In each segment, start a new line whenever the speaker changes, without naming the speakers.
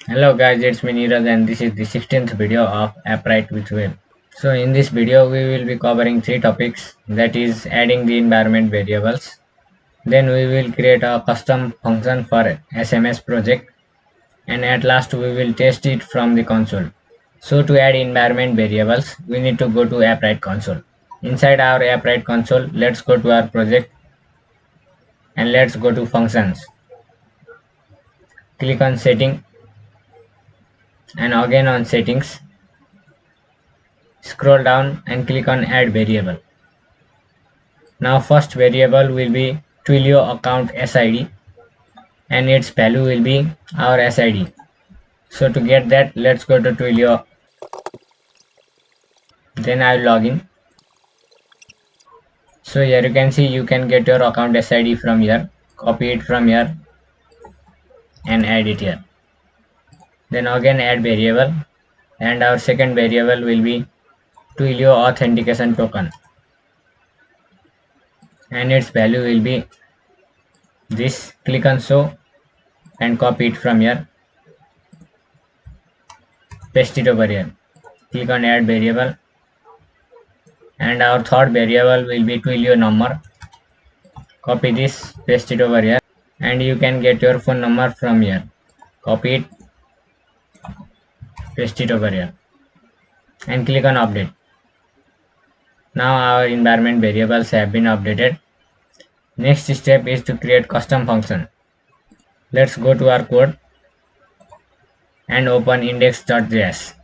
Hello guys, it's me Neeraj and this is the 16th video of AppWrite with Web. So in this video we will be covering three topics, that is adding the environment variables. Then we will create a custom function for SMS project and at last we will test it from the console. So to add environment variables we need to go to AppWrite console. Inside our AppWrite console, let's go to our project and let's go to functions. Click on setting and again on settings. Scroll down and click on add variable. Now first variable will be Twilio account SID and its value will be our SID. So to get that, let's go to Twilio. Then I will log in. So here you can see you can get your account SID from here. Copy it from here and add it here. Then again add variable and our second variable will be Twilio authentication token and its value will be this. Click on show and copy it from here, paste it over here. Click on add variable and our third variable will be Twilio number. Copy this, paste it over here and you can get your phone number from here. Copy it, paste it over here and click on update. Now our environment variables have been updated. Next step is to create custom function. Let's go to our code and open index.js.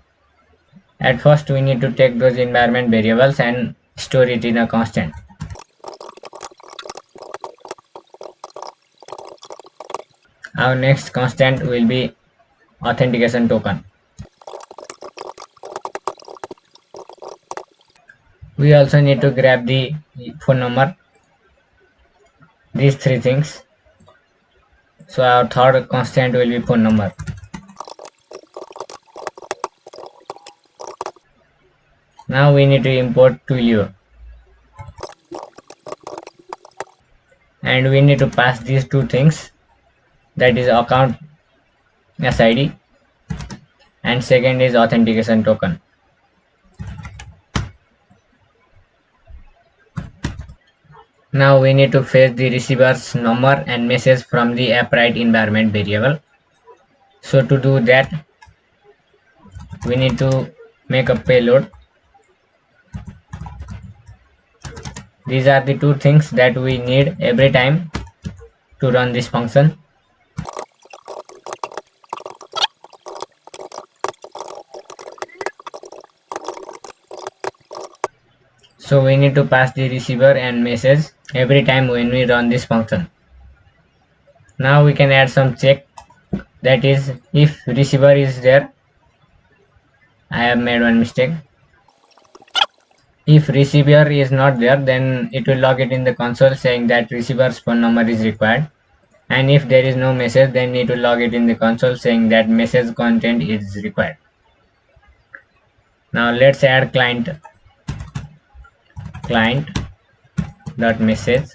At first we need to take those environment variables and store it in a constant. Our next constant will be authentication token. We also need to grab the phone number, these three things. So our third constant will be phone number. Now we need to import Twilio and we need to pass these two things, that is account SID and second is authentication token. Now we need to fetch the receiver's number and message from the AppWrite environment variable. So to do that, we need to make a payload. These are the two things that we need every time to run this function. So we need to pass the receiver and message every time when we run this function. Now we can add some check, that is if receiver is there. I have made one mistake. If receiver is not there, then it will log it in the console saying that receiver's phone number is required. And if there is no message, then it will log it in the console saying that message content is required. Now let's add client dot message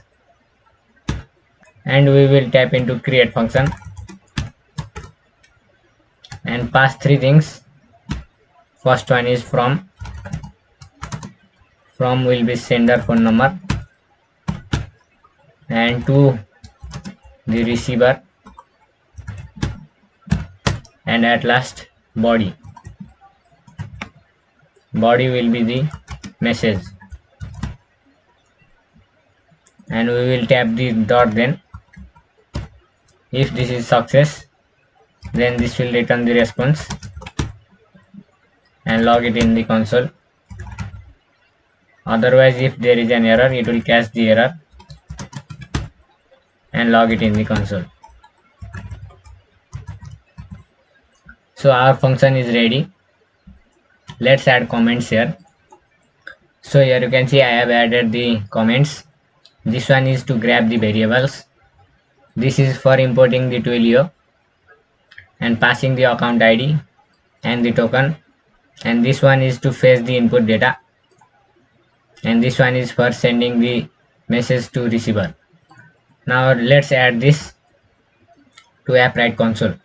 and we will tap into create function and pass three things. First one is from will be sender phone number and to the receiver and at last body will be the message and we will tap the dot. Then if this is success, then this will return the response and log it in the console. Otherwise, if there is an error, it will catch the error and log it in the console. So our function is ready. Let's add comments here. So here you can see I have added the comments. This one is to grab the variables. This is for importing the Twilio and passing the account ID and the token, and this one is to fetch the input data, and this one is for sending the message to receiver. Now let's add this to AppWrite console.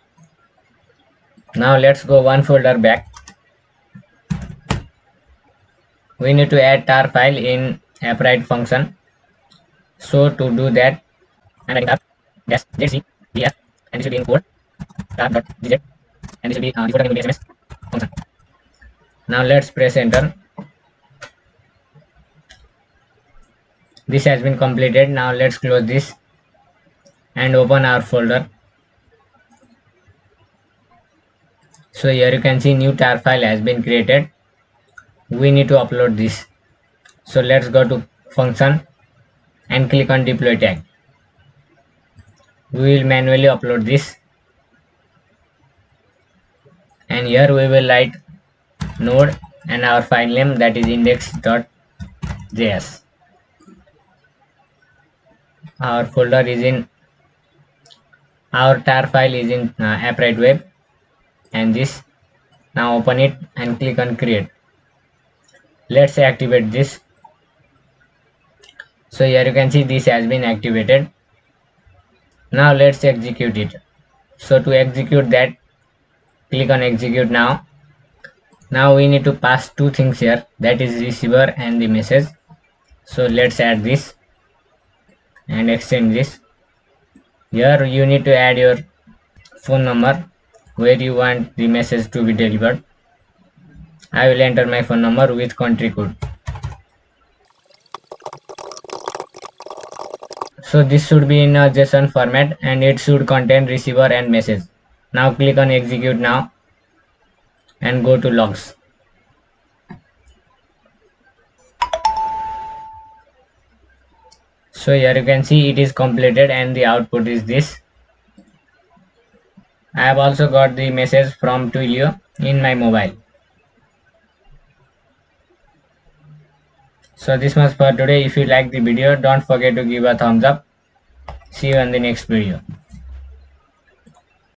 Now let's go one folder back. We need to add tar file in appwrite function. So to do that, I'm writing tar dash zc df, and this will be in code tar.gz, and this will be default name will be sms function. Now let's press enter. This has been completed. Now let's close this and open our folder. So here you can see new tar file has been created. We need to upload this. So let's go to function and click on deploy tag. We will manually upload this, and here we will write node and our file name, that is index.js. Our folder is in, our tar file is in appwrite web, and this. Now open it and click on create. Let's activate this. So here you can see this has been activated. Now let's execute it. So to execute that, click on execute now. Now we need to pass two things here, that is receiver and the message. So let's add this and extend this. Here you need to add your phone number where you want the message to be delivered. I will enter my phone number with country code. So this should be in a JSON format and it should contain receiver and message. Now click on execute now and go to logs. So here you can see it is completed and the output is this. I have also got the message from Twilio in my mobile. So this much for today. If you like the video, don't forget to give a thumbs up. See you in the next video.